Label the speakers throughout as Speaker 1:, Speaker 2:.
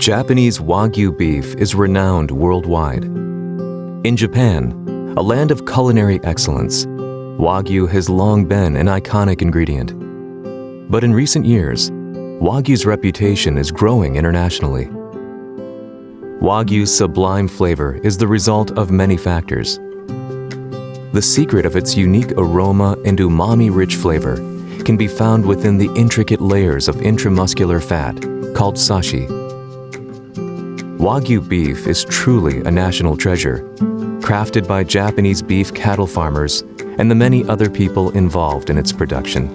Speaker 1: Japanese Wagyu beef is renowned worldwide. In Japan, a land of culinary excellence, Wagyu has long been an iconic ingredient. But in recent years, Wagyu's reputation is growing internationally. Wagyu's sublime flavor is the result of many factors. The secret of its unique aroma and umami-rich flavor can be found within the intricate layers of intramuscular fat called sashi. Wagyu beef is truly a national treasure, crafted by Japanese beef cattle farmers and the many other people involved in its production.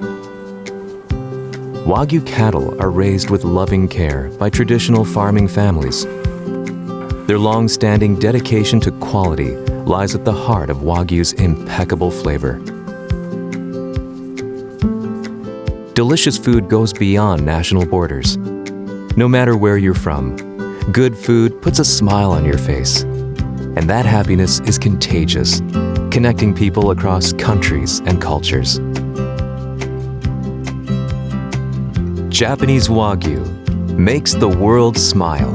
Speaker 1: Wagyu cattle are raised with loving care by traditional farming families. Their long-standing dedication to quality lies at the heart of Wagyu's impeccable flavor. Delicious food goes beyond national borders. No matter where you're from, good food puts a smile on your face. And that happiness is contagious, connecting people across countries and cultures. Japanese Wagyu makes the world smile.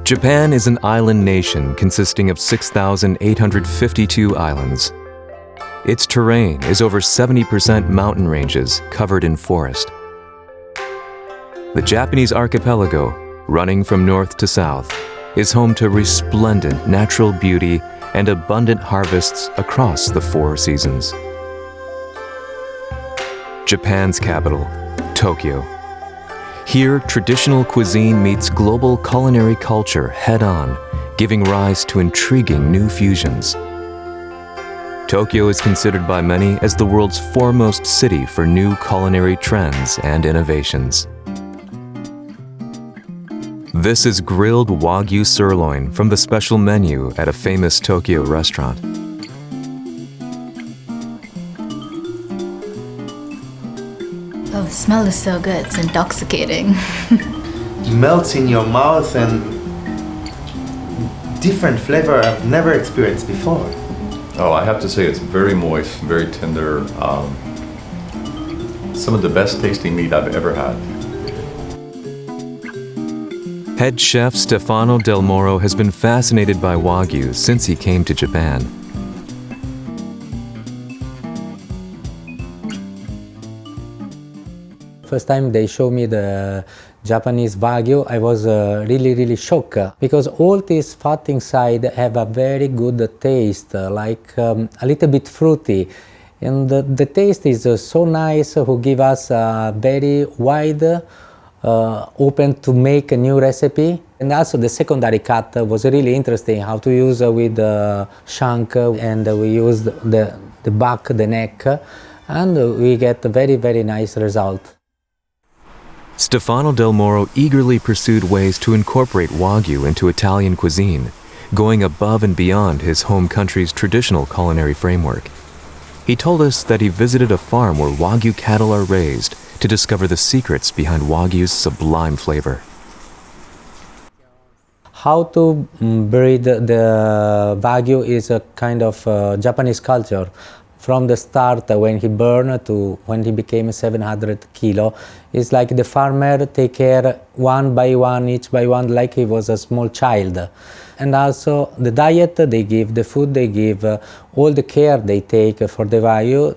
Speaker 1: Japan is an island nation consisting of 6,852 islands. Its terrain is over 70% mountain ranges covered in forest. The Japanese archipelago, running from north to south, is home to resplendent natural beauty and abundant harvests across the 4 seasons. Japan's capital, Tokyo. Here, traditional cuisine meets global culinary culture head-on, giving rise to intriguing new fusions. Tokyo is considered by many as the world's foremost city for new culinary trends and innovations. This is grilled Wagyu sirloin from the special menu at a famous Tokyo restaurant.
Speaker 2: Oh, the smell is so good. It's intoxicating.
Speaker 3: Melts in your mouth and different flavor I've never experienced before.
Speaker 4: Oh, I have to say it's very moist, very tender. Some of the best tasting meat I've ever had.
Speaker 1: Head chef Stefano Del Moro has been fascinated by Wagyu since he came to Japan.
Speaker 5: First time they showed me the Japanese Wagyu, I was really shocked because all this fat inside have a very good taste, like a little bit fruity. And the taste is so nice, who give us a very wide open to make a new recipe. And also the secondary cut was really interesting, how to use with the shank, and we used the back, the neck, and we get a very nice result.
Speaker 1: Stefano Del Moro eagerly pursued ways to incorporate Wagyu into Italian cuisine, going above and beyond his home country's traditional culinary framework. He told us that he visited a farm where Wagyu cattle are raised to discover the secrets behind Wagyu's sublime flavor.
Speaker 5: How to breed the Wagyu is a kind of Japanese culture. From the start, when he burned to when he became 700 kilo, it's like the farmer take care one by one, each by one, like he was a small child. And also the diet they give, the food they give, all the care they take for the Wagyu,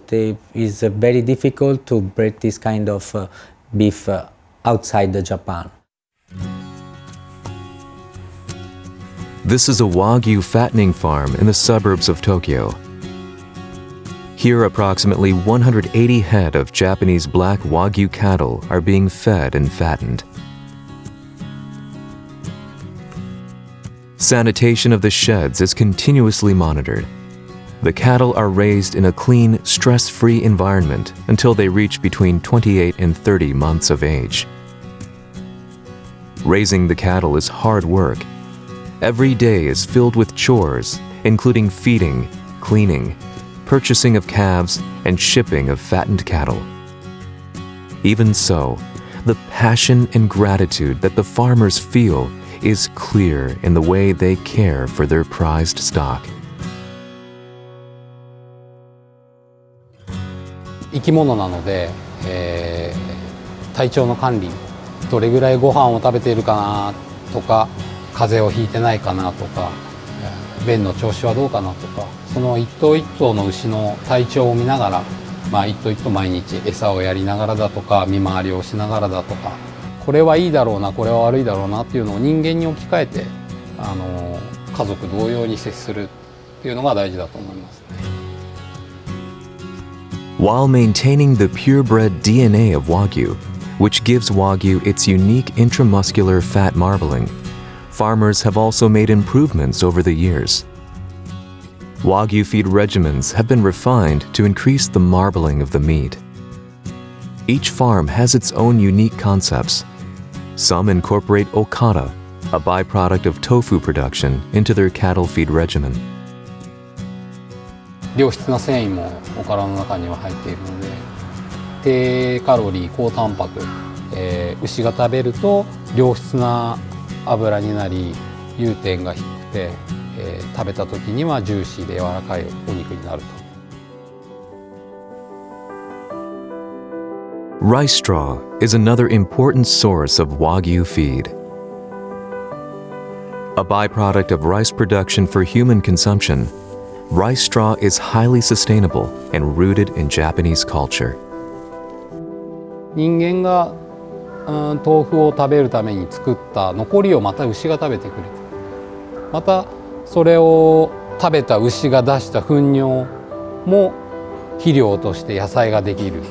Speaker 5: is very difficult to breed this kind of beef outside Japan.
Speaker 1: This is a Wagyu fattening farm in the suburbs of Tokyo. Here, approximately 180 head of Japanese black Wagyu cattle are being fed and fattened. Sanitation of the sheds is continuously monitored. The cattle are raised in a clean, stress-free environment until they reach between 28 and 30 months of age. Raising the cattle is hard work. Every day is filled with chores, including feeding, cleaning, purchasing of calves, and shipping of fattened cattle. Even so, the passion and gratitude that the farmers feel is clear in the way they care for their prized stock.
Speaker 6: 生き物なので、体調の管理、どれぐらいご飯を食べているかなとか、風邪をひいてないかなとか、便の調子はどうかなとか、その一頭一頭の牛の体調を見ながら、一頭一頭毎日餌をやりながらだとか、見回りをしながらだとか、これはいいだろうな、これは悪いだろうなっていうのを人間に置き換えて、家族同様に接するっていうのが大事だと思いますね。
Speaker 1: While maintaining the purebred DNA of Wagyu, which gives Wagyu its unique intramuscular fat marbling, farmers have also made improvements over the years. Wagyu feed regimens have been refined to increase the marbling of the meat. Each farm has its own unique concepts. Some incorporate okara, a byproduct of tofu production, into their cattle feed regimen.
Speaker 6: 良質な繊維もおからの中には入っているので、低カロリー高タンパク、牛が食べると良質な油になり、融点が低くて、食べた時にはジューシーで柔らかいお肉になると。
Speaker 1: Rice straw is another important source of Wagyu feed. A byproduct of rice production for human consumption, rice straw is highly sustainable and rooted in Japanese culture.
Speaker 6: 人間が、豆腐を食べるために作った残りをまた牛が食べてくれて、またそれを食べた牛が出した糞尿も肥料として野菜ができる。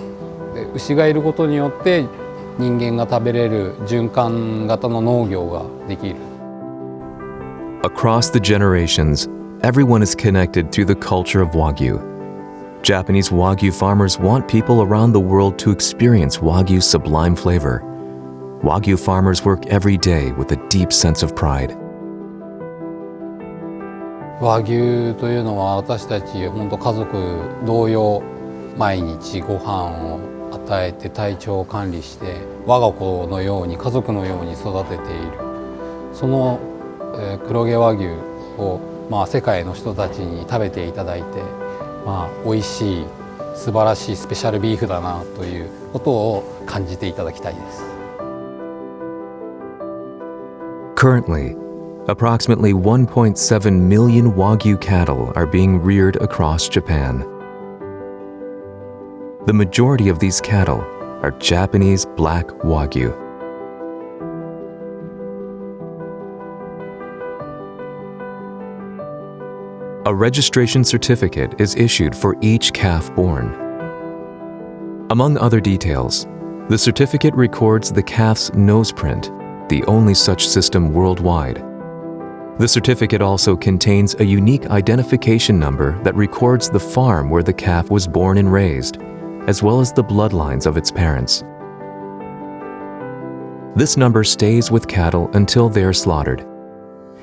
Speaker 6: で、牛がいることによって人間が食べれる循環型の農業ができる。
Speaker 1: Across the generations, everyone is connected through the culture of Wagyu. Japanese Wagyu farmers want people around the world to experience Wagyu's sublime flavor. Wagyu farmers work every day with a deep sense of pride.
Speaker 6: 和牛というのは私たち本当家族同様、毎日ご飯を与えて体調を管理して我が子のように家族のように育てている。その、黒毛和牛を、世界の人たちに食べていただいて、美味しい素晴らしいスペシャルビーフだなということを感じていただきたいです。
Speaker 1: Currently, approximately 1.7 million Wagyu cattle are being reared across Japan. The majority of these cattle are Japanese black Wagyu. A registration certificate is issued for each calf born. Among other details, the certificate records the calf's nose print, the only such system worldwide. The certificate also contains a unique identification number that records the farm where the calf was born and raised, as well as the bloodlines of its parents. This number stays with cattle until they are slaughtered.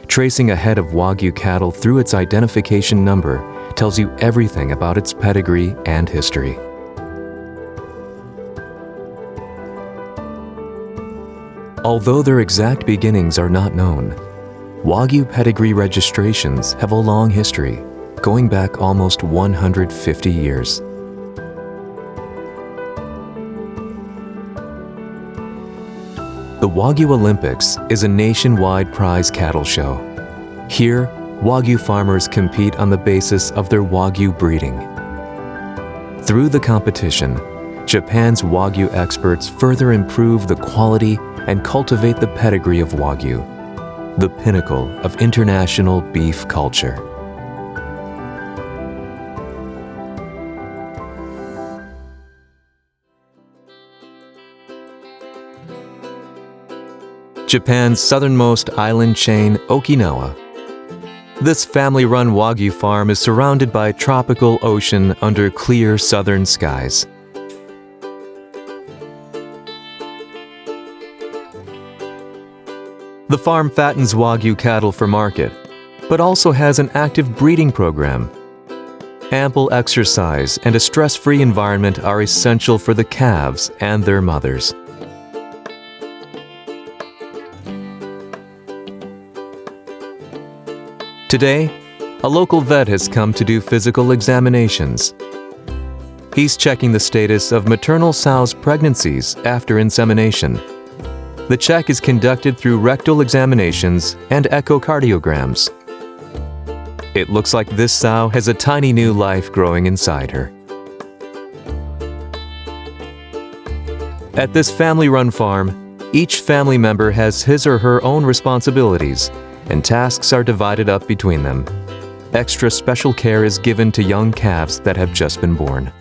Speaker 1: Tracing a head of Wagyu cattle through its identification number tells you everything about its pedigree and history. Although their exact beginnings are not known, Wagyu pedigree registrations have a long history, going back almost 150 years. The Wagyu Olympics is a nationwide prize cattle show. Here, Wagyu farmers compete on the basis of their Wagyu breeding. Through the competition, Japan's Wagyu experts further improve the quality and cultivate the pedigree of Wagyu, the pinnacle of international beef culture. Japan's southernmost island chain, Okinawa. This family-run Wagyu farm is surrounded by tropical ocean under clear southern skies. The farm fattens Wagyu cattle for market, but also has an active breeding program. Ample exercise and a stress-free environment are essential for the calves and their mothers. Today, a local vet has come to do physical examinations. He's checking the status of maternal sow's pregnancies after insemination. The check is conducted through rectal examinations and echocardiograms. It looks like this sow has a tiny new life growing inside her. At this family-run farm, each family member has his or her own responsibilities, and tasks are divided up between them. Extra special care is given to young calves that have just been born.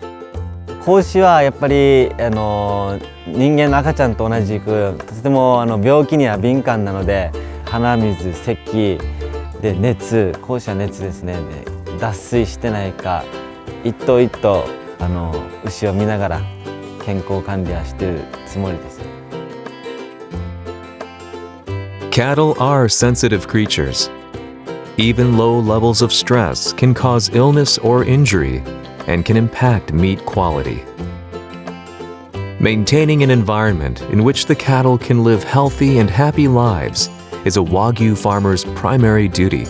Speaker 7: 子牛はやっぱり人間の赤ちゃんと同じくとても病気には敏感なので、鼻水、咳で熱、子牛は熱ですね。で脱水してないか一頭一頭牛を見ながら健康管理はしているつもりです。
Speaker 1: Cattle are sensitive creatures. Even low levels of stress can cause illness or injury and can impact meat quality. Maintaining an environment in which the cattle can live healthy and happy lives is a Wagyu farmer's primary duty.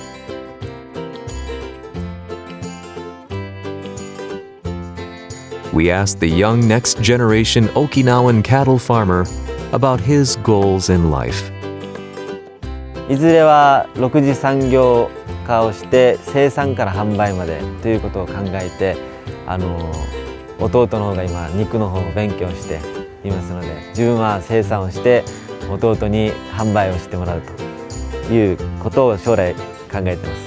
Speaker 1: We asked the young next generation Okinawan cattle farmer about his goals in life.
Speaker 7: いずれは6次産業化をして生産から販売までということを考えて、弟の方が今肉の方を勉強していますので、自分は生産をして弟に販売をしてもらうということを将来考えています。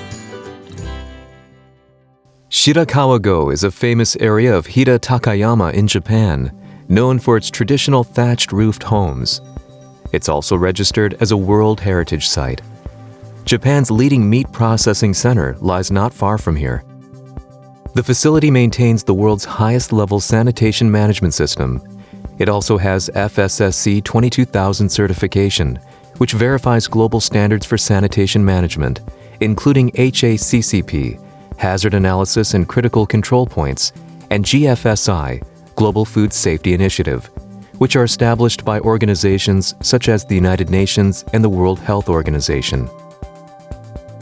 Speaker 1: Shirakawa-go is a famous area of Hida Takayama in Japan, known for its traditional thatched roofed homes. It's also registered as a World Heritage Site. Japan's leading meat processing center lies not far from here. The facility maintains the world's highest level sanitation management system. It also has FSSC 22000 certification, which verifies global standards for sanitation management, including HACCP, Hazard Analysis and Critical Control Points, and GFSI, Global Food Safety Initiative, which are established by organizations such as the United Nations and the World Health Organization.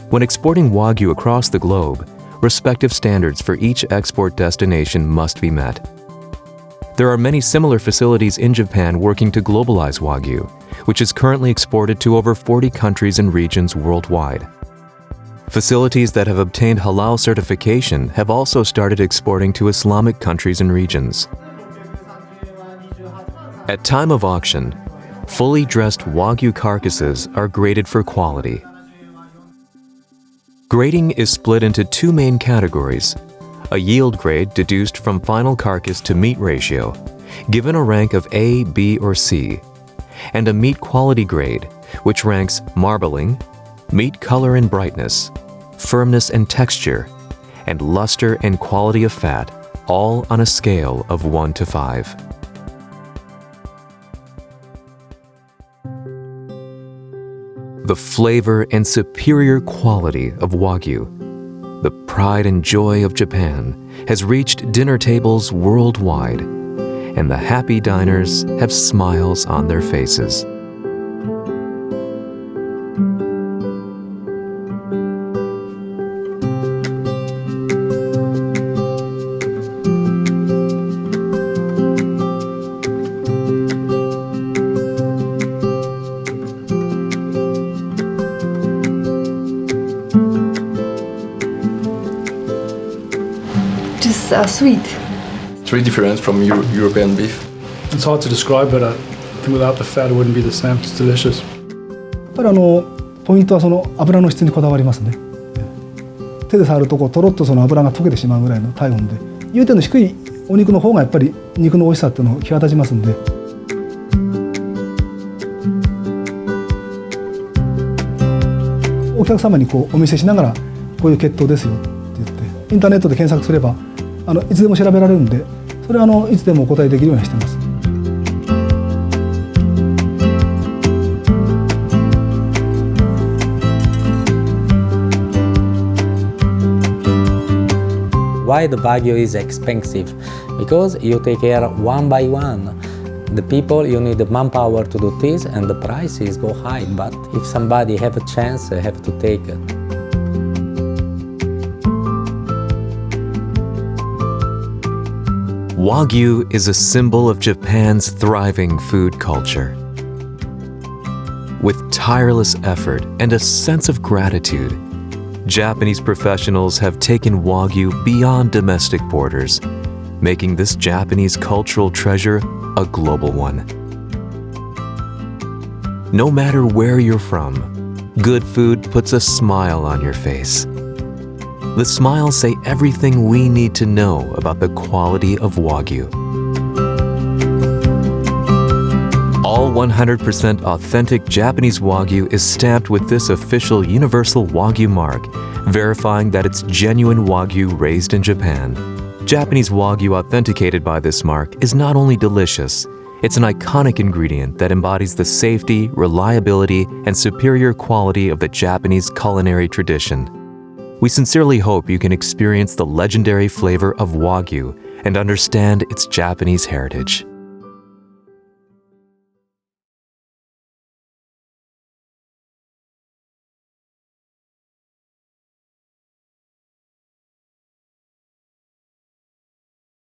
Speaker 1: When exporting Wagyu across the globe, respective standards for each export destination must be met. There are many similar facilities in Japan working to globalize Wagyu, which is currently exported to over 40 countries and regions worldwide. Facilities that have obtained halal certification have also started exporting to Islamic countries and regions. At time of auction, fully dressed Wagyu carcasses are graded for quality. Grading is split into two main categories: a yield grade deduced from final carcass to meat ratio, given a rank of A, B, or C, and a meat quality grade, which ranks marbling, meat color and brightness, firmness and texture, and luster and quality of fat, all on a scale of 1 to 5. The flavor and superior quality of Wagyu, the pride and joy of Japan, has reached dinner tables worldwide, and the happy diners have smiles on their faces.
Speaker 2: Sweet.
Speaker 8: It's really different from European beef.
Speaker 9: It's hard to describe, but I think without the fat it wouldn't be the same. It's delicious.
Speaker 10: やっぱりポイントはその油の質にこだわりますね。手で触るととろっとその油が溶けてしまうぐらいの体温で、融点の低いお肉の方がやっぱり肉の美味しさっていうのを際立ちますんで。お客様にお見せしながらこういう血統ですよって言ってインターネットで検索すればいつでも調べられるんで、それはいつでもお答えできるようにしてます。
Speaker 5: Why the Wagyu is expensive? Because you take care one by one. The people, you need the manpower to do this, and the prices go high. But if somebody have a chance, they have to take it.
Speaker 1: Wagyu is a symbol of Japan's thriving food culture. With tireless effort and a sense of gratitude, Japanese professionals have taken Wagyu beyond domestic borders, making this Japanese cultural treasure a global one. No matter where you're from, good food puts a smile on your face. The smiles say everything we need to know about the quality of Wagyu. All 100% authentic Japanese Wagyu is stamped with this official Universal Wagyu mark, verifying that it's genuine Wagyu raised in Japan. Japanese Wagyu authenticated by this mark is not only delicious, it's an iconic ingredient that embodies the safety, reliability, and superior quality of the Japanese culinary tradition. We sincerely hope you can experience the legendary flavor of Wagyu and understand its Japanese heritage.